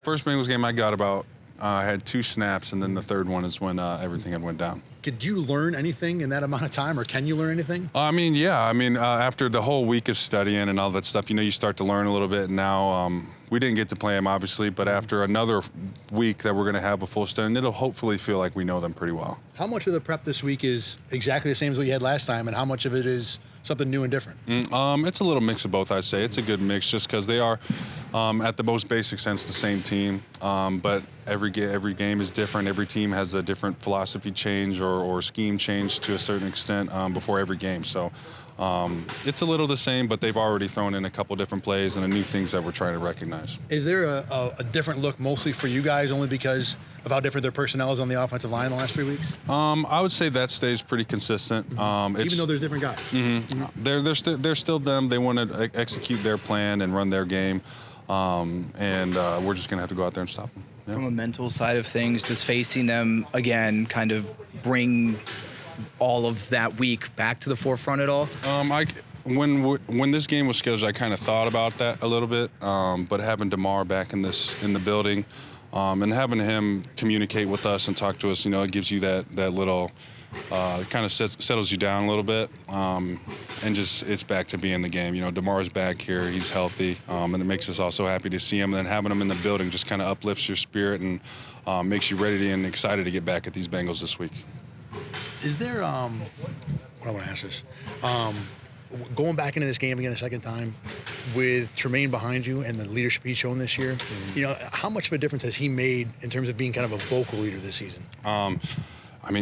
First Bengals game I got about, I had 2 snaps, and then the third one is when everything had went down. Could you learn anything in that amount of time, or can you learn anything? Yeah. After the whole week of studying and all that stuff, you start to learn a little bit. And now we didn't get to play them, obviously, but after another week that we're going to have a full study, and it'll hopefully feel like we know them pretty well. How much of the prep this week is exactly the same as what you had last time, and how much of it is something new and different? It's a little mix of both, I'd say. It's a good mix just because they are, at the most basic sense, the same team. But every game is different. Every team has a different philosophy change or scheme change to a certain extent before every game. So it's a little the same, but they've already thrown in a couple different plays and new things that we're trying to recognize. Is there a different look mostly for you guys only because of how different their personnel is on the offensive line the last 3 weeks? I would say that stays pretty consistent. Even though there's different guys? They're still them. They want to execute their plan and run their game, and we're just going to have to go out there and stop them. Yeah. From a mental side of things, does facing them again kind of bring all of that week back to the forefront at all? When this game was scheduled, I kind of thought about that a little bit, but having Damar back in the building, and having him communicate with us and talk to us, it gives you that little, it kind of settles you down a little bit, and just it's back to being the game. Damar's back here, he's healthy, and it makes us also happy to see him. And then having him in the building just kind of uplifts your spirit and makes you ready and excited to get back at these Bengals this week. Is there, what I want to ask this, going back into this game again a second time with Tremaine behind you and the leadership he's shown this year, how much of a difference has he made in terms of being kind of a vocal leader this season?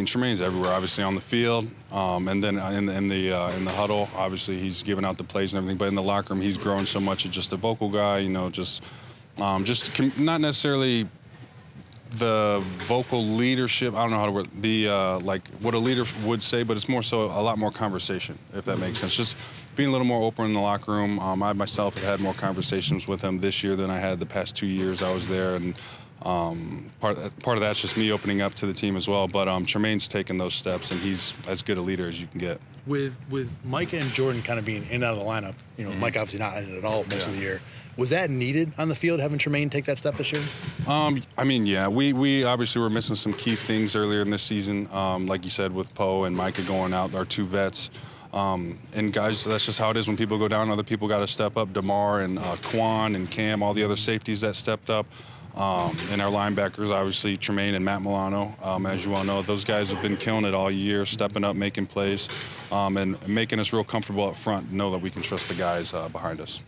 Tremaine's everywhere, obviously on the field, and then in the huddle, obviously he's giving out the plays and everything. But in the locker room, he's grown so much. He's just a vocal guy, not necessarily the vocal leadership. I don't know how to word like what a leader would say, but it's more so a lot more conversation, if that makes sense. Just being a little more open in the locker room. I myself have had more conversations with him this year than I had the past 2 years I was there, and part of that's just me opening up to the team as well. But Tremaine's taken those steps, and he's as good a leader as you can get. With Micah and Jordan kind of being in and out of the lineup, Mike obviously not in it at all most of the year. Was that needed on the field, having Tremaine take that step this year? Yeah. We obviously were missing some key things earlier in this season, like you said, with Poe and Micah going out, our 2 vets. And guys, that's just how it is when people go down. Other people got to step up. Damar and Quan and Cam, all the other safeties that stepped up. And our linebackers, obviously, Tremaine and Matt Milano, as you all know, those guys have been killing it all year, stepping up, making plays, and making us real comfortable up front, know that we can trust the guys behind us.